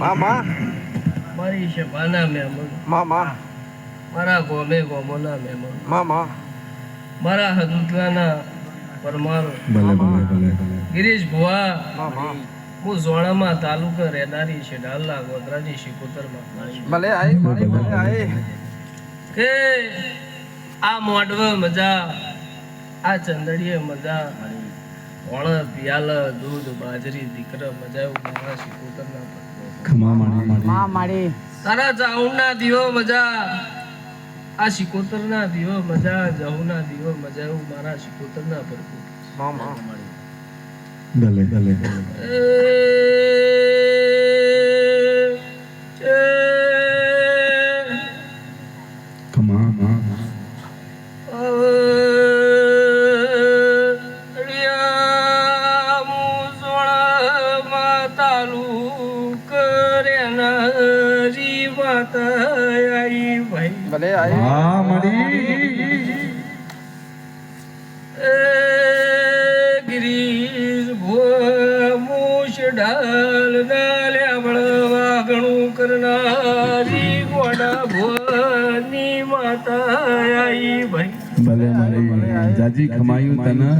मामा मारी शबाना मेमन मामा मारा गोमे गोमोना मेमन मामा मारा हदुतलाना परमारो ભલે ભલે ભલે ભલે गिरीश बुआ मामा હું ઝોણામાં તાલુકા રહેનારી છે ડાલના ગોધરાજી શિકોતરમાં भले आई भले आई કે આ મોડવ મજા આ ચંદડીએ મજા ઓણ પિયાલ દૂધ બાજરી દીકરા મજા મારા શિકોતરના ખમા માડી માડી તારા ચાઉના દીવો મજા આ શિકોતરના દીવો મજા જહુના દીવો મજા મારા શિકોતરના ભરપૂર मामा ભલે ભલે ખમા મા भले आई હા મડી गिरीश भूष ढाल नाले वागणू करणारी गोडा भुवनी माता आई भाई ભલે મડી જાજી ખમાયું તને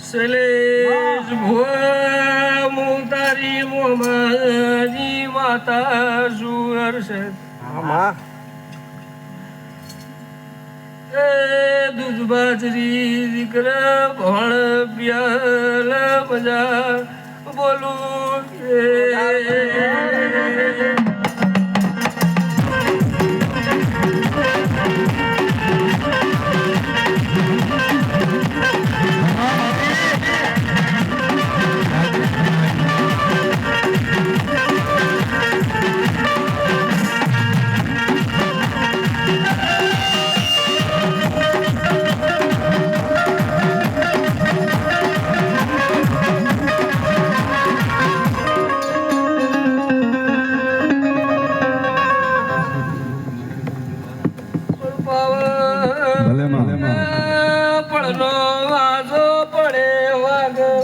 સલેશ ભુવા મુતારી મોમારી માતા સુર છે मामा दूध बाजरी દીકરા ભણ પિયાલ મજા બોલું કે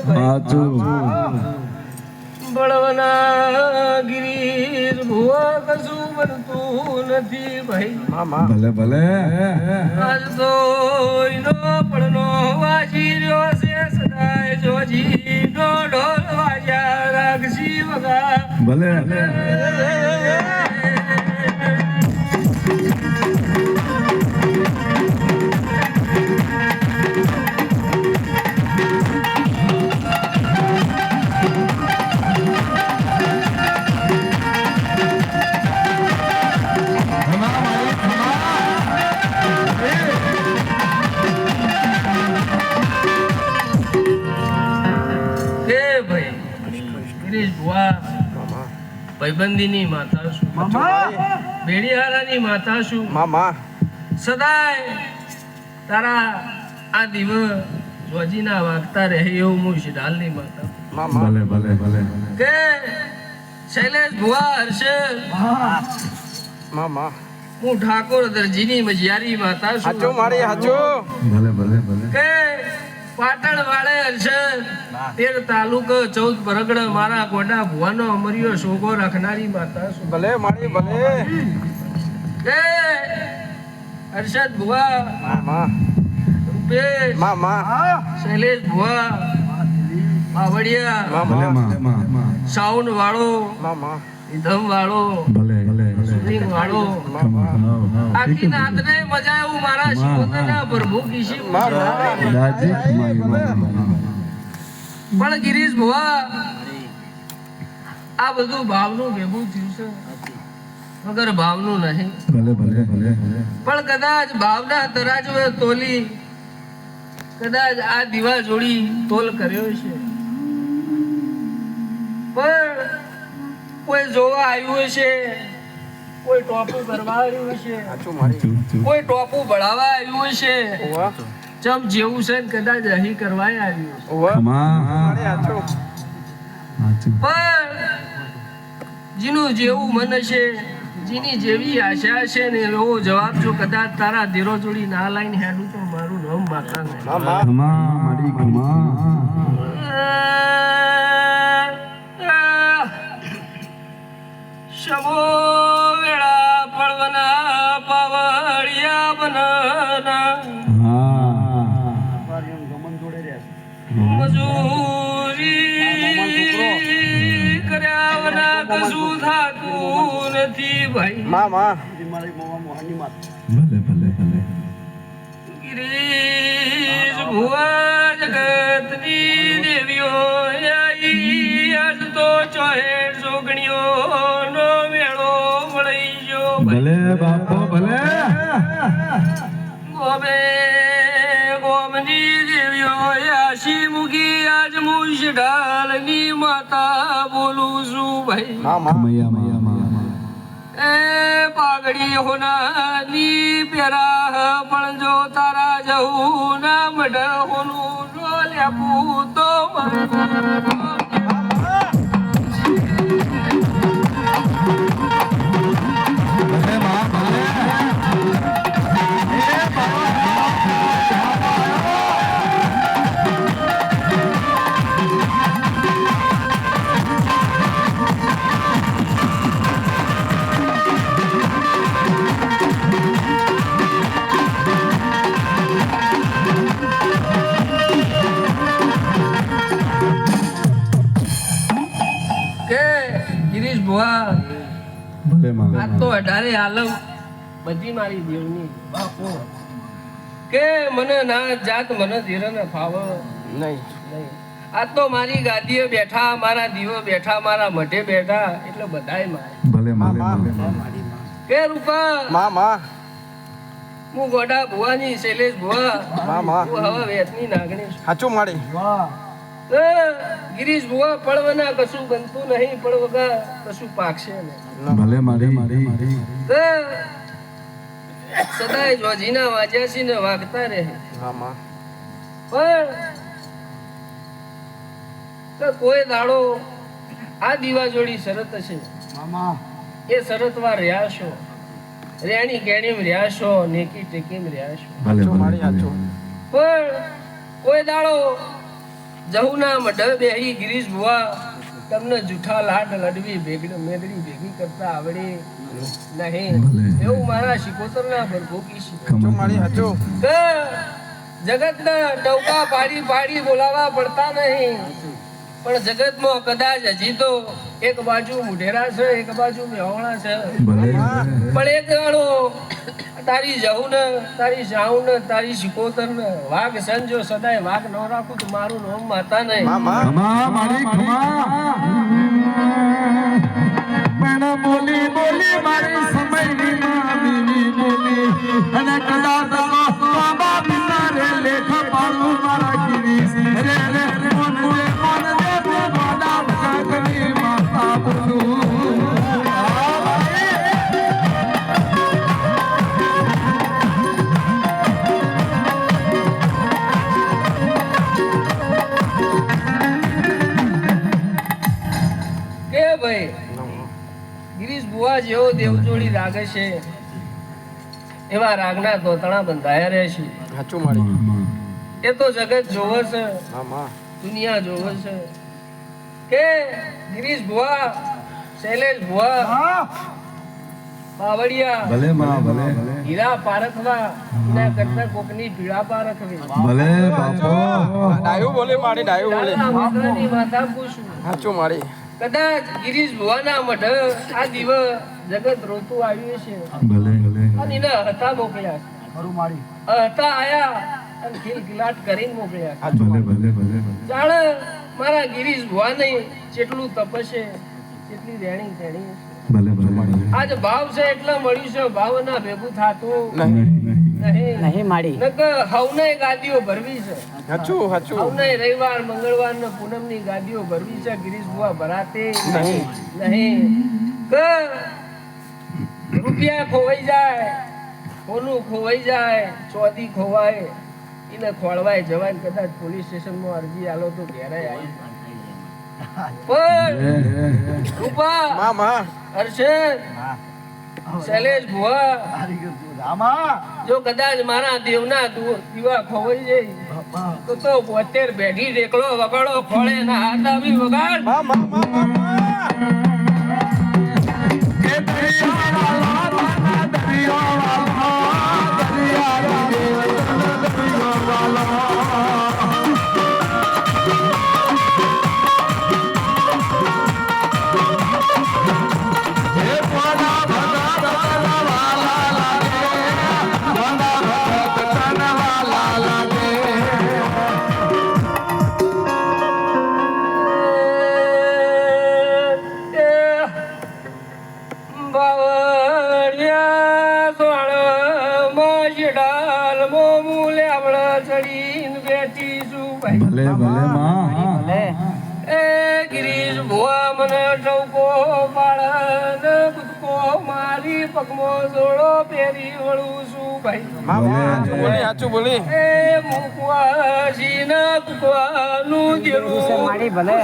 સાચું બળવના ગિરીશ ભુવા કશું બનતું નથી ભાઈ મામા ભલે ભલે આજ તો ઈનો પડનો વાજી રહ્યો છે સદાય જોજી નો ઢોલ વાગ્યા રાખશી વગા ભલે હે ભાઈ ગિરીશ ભુવા ભાઈબંધીની માતા શું બેડીહારાની માતા શું મામા સદાય તારા આ દિવ જોજીના વાગતા રહે એવું હું શિડાલની માતા મામા ભલે ભલે ભલે કે શૈલેષ ભુવા હર્ષ મામા હું ઠાકોર દરજીની મજિયારી માતા હાચું છું મારી હાચું ભલે ભલે ભલે કે પાટણ વાળે હર્ષ 13 તાલુકો 14 પરગડા મારા ગોડા ભુવાનો અમરિયો શોગો રાખનારી માતા છું ભલે મારી ભલે કે હર્ષદ ભુવા મામા રૂપેશ મામા શૈલેષ ભુવા બાવળિયા ભલે મામા માં સાઉન્ડ વાળો મામા ઇધમ વાળો ભલે ભલે શૂટિંગ વાળો આખી નાતને મજા એવું મારા શિકોતરના પ્રભુ કીશી દાદી ખમાયું પણ ગિરીશ ભુવા આ બધું ભાવનું ભેગું થયું છે વગર ભાવનું નહીં ભલે ભલે ભલે પણ કદાચ ભાવના તરાજમાં તોલી કદાચ આ દીવા જોડી તોલ કર્યો છે પણ કોઈ જોવા આવ્યું હશે કોઈ ટોપું કરવા આવ્યું હશે હાચું મારી કોઈ ટોપું ભળાવા આવ્યું હશે ઓવા ચમ જેવું છે ને કદાચ અહીં કરવાય આવ્યું છે ઓવા ખમા મારી હાચું સાચું પણ જેનું જેવું મન હશે જેની જેવી આશા હશે ને એવો જવાબ જો કદાચ તારા ધીરો જોડી ના લાઈન હેડું તો મારું નામ માતા નહીં મામા ખમા મારી ખમા શમો વેળા પડવના પાવડિયા બનાના હા મજૂરી કર્યા વના કશું થાતું નથી ભાઈ મામા ભલે ભલે ભલે ગિરીશ ભુવા જગતની દેવીઓ આઈ આજ તો 64 સોગણીઓનો મેળો મળી ગયો ભલે બાપો ભલે ગોમે ગોમની દેવીઓ આશી મુગી આજ મુશ ઢાલની માતા બોલું છું ભાઈ મામા ખમૈયા મૈયા એ પાઘડી હોનાની પેરા પણ જો તારા જવું ના મઢ હોનું જો લેવું તો ભલે માં ભલે કે ગિરીશ ભુવા ભલે માં આ તો 18 આલમ બધી મારી દેવની બાપો કે મને ના જાત મને ધીરે ન ફાવ નહીં નહીં આ તો મારી ગાદીએ બેઠા મારા દીવો બેઠા મારા મઢે બેઠા એટલે બધાય મારે ભલે મામા. ભલે કે રૂપા મામા હું ગોડા ભુવાની શૈલેષ ભુવા મામા હું હવે વેતની નાગણી છું હાચું મારી તો ગિરીશ ભુવા પડવના કશું બનતું નહીં પણ વગર કશું પાકશે નહીં ભલે મારી મારી તો સદાય જોજીના વાજ્યાસી ને વાગતા રહે મામા પણ તો કોઈ દાડો આ દીવા જોડી શરત છે એ શરતમાં રહ્યા છો રેણી કેણીમ રહ્યા છો નેકી ટેકીમ રહ્યા છો ભલે હાચું મારી ભલે હાચું પણ કોઈ દાડો જહુના મઢ બેહી ગિરીશ ભુવા તમને જૂઠા લાડ લડવી મેદડી ભેગી કરતા આવડે નહીં એવું મારા શિકોતરના ભરભૂકી હાચું મારી હાચું કે જગતના ટવકા પાડી પાડી બોલાવા પડતા નહીં પણ જગતમાં કદાચ હજી તો એક બાજુ મુઢેરા છે એક બાજુ મેહોણા છે પણ એક દાડો તારી જહુ ને તારી જાઉ ને તારી શિકોતર ને વાઘ સંજો સદાય વાઘ ન રાખું તો મારું નામ માતા નહીં ખમા મારી ખમા પણ બોલી બોલી મારી સમયની મામી બોલી અને કદાચ બાબા બિચારે લેખ પાડું મારા ગિરીશ રે રે મોન દે બાડા ભગની માતા બોલું ગિરીશ બુવા જેવો દેવજોડી રાગે છે એવા રાગના ધોતણા બંધાયા રહે છે હાચું મારી એ તો જગત જોવે છે મામા દુનિયા જોવે છે કે ગિરીશ બુવા શૈલેષ બુવા બાવળિયા ભલે માં ભલે હીરા પારખવા ના કરતા કોકની પીડા પારખવી ભલે બાપો ડાયું બોલે મારી ડાયું બોલે માતાની માતા પૂછું હાચું મારી કદાચ ગિરીશ ભુવાના મઢ આ દિવસ જગત રોતું આવ્યું છે ભલે ભલે અને એને હતા મોકલ્યા છે હતા આયા અને ખિલખિલાટ કરીને મોકલ્યા છે. ભલે ભલે ભલે જાણે મારા ગિરીશ ભુવાને જેટલું તપશે જેટલી રેણી તેણી ભલે ભલે આજ ભાવ છે એટલે મળ્યું છે ભાવ ના ભેગું થાતું નહીં નહીં માડી હવને ગાદીઓ ભરવી છે હાચું હાચું હવને રવિવાર મંગળવાર ને પૂનમ ની ગાદીઓ ભરવી છે ગિરીશ બુવા ભરાતે નહીં કે રૂપિયા ખોવાઈ જાય સોનું ખોવાઈ જાય ચોદી ખોવાય એને ખોળવાય જવાય ને કદાચ પોલીસ સ્ટેશન માં અરજી આલો તો ઘેરાય આવી પણ રૂપા મામા હર્ષદ શૈલેષ ભુવા જો કદાચ મારા દેવના દીવા ખોવાઈ જાય તો 72 બેઠી રેકડો વગાડો ખોળે ના હાથ આવી વગાડ ભલે ભલે માં એ ગિરીશ ભુવા મને ટવકો પાડન કૂદકો મારી પગમો જોડો પહેરી વળું છું ભાઈ મામા હાચું બોલી હાચું બોલી એ મુકવાજી ના કુકવાનું દેરું મારી ભલે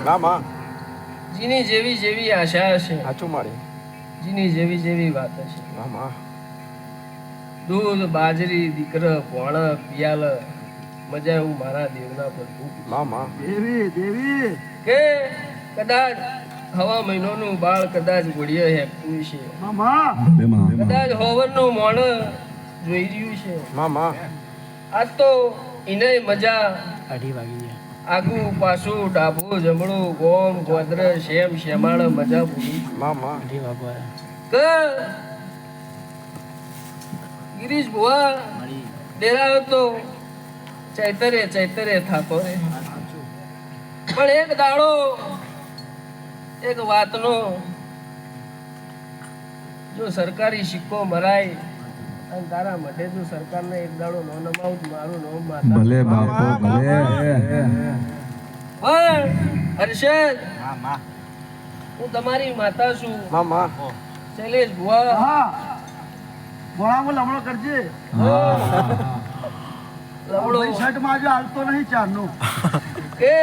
મામા જીની જેવી જેવી આશા હશે હાચું મારી જીની જેવી જેવી વાત હશે મામા દૂધ બાજરી દીકર પોણ પિયાલ મજા એવું મારા દેવના પર મામા કે કદાચ હવા મહિનાનું બાળ કદાચ ઘોડીએ હેકતું છે ભલે માં કદાચ હોવનનું મોણ જોઈ રહ્યું છે મામા આજ તો એને મજા આગુ પાછું ડાબુ જમણું ગોમ ગોદર શેમ શેમાળ મજા પૂરી મામા કે ગિરીશ ભુવા ડેરાયો તો ચૈતરે થાતો રે પણ એક દાડો એક વાતનો જો સરકારી સિક્કો મરાય અને તારા મઢે જો સરકારને એક દાડો નો નમાવું તો મારું નામ માતા ભલે બાપો ભલે પણ હર્ષદ હું તમારી માતા છું મામા શૈલેષ ભુવા ગોળામાં લમણો કરજે લવડો શર્ટ માં આજે હાલતો નહીં ચારનો કે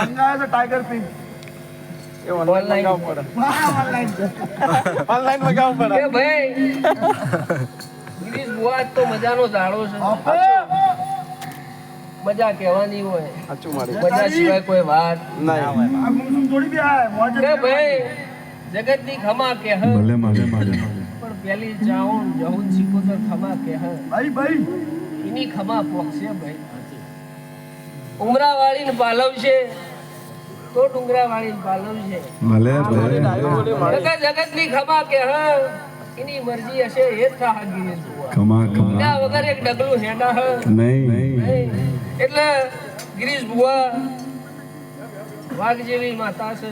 મંગાવે તો ટાઈગર પિંક એ ઓનલાઈન મગાવવું પડે ઓનલાઈન મગાવવું પડે કે ભાઈ ગિરીશ બુઆ આજ તો મજાનો દાડો છે મજા કહેવાની હોય સાચું મારી મજા સિવાય કોઈ વાત નહીં થોડી બી આય મોજે કે ભાઈ જગતની ખમા કે હ ભલે મારે પણ પેલી જાઉન જહુન સિકોતર ખમા કે હ ભાઈ એની ખમા પોક્ષે ભાઈ ઉમરા વાળીને પાલવશે તો ડુંગરા વાળીને પાલવશે ભલે જગતની ખમા કે હ એની મરજી હશે એ જ થા ગિરીશ બુઆ કમા એના વગર એક ડગલું હેડા હ નહીં એટલે ગિરીશ બુઆ વાઘ જેવી માતા છે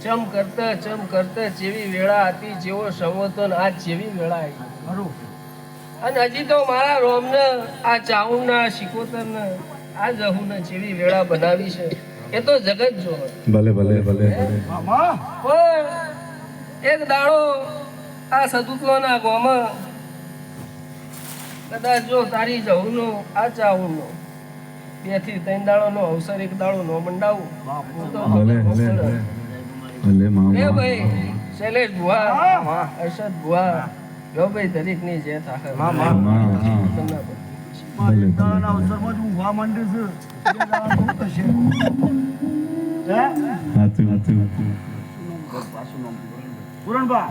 ચમ કરતા જેવી વેળા હતી જેવો સંવતન આ જેવી વેળા આવી અને હજી તો મારા રોમને આ ચાઉના શિકોતરને આ જહુને જેવી વેળા બનાવી છે એ તો જગત જો ભલે પણ એક દાડો આ સદુતલોના ગોમાં કદાચ જો તારી જહુનો આ ચાઉનો 2 થી 3 દાડોનો અવસર એક દાડો નો મંડાવું તો એ ભાઈ શૈલેષ ભુવા અરશદ ભુવા જો ભાઈ દરેક ની જે થાય અવસરમાં હું વા માંડે છે પૂરણબા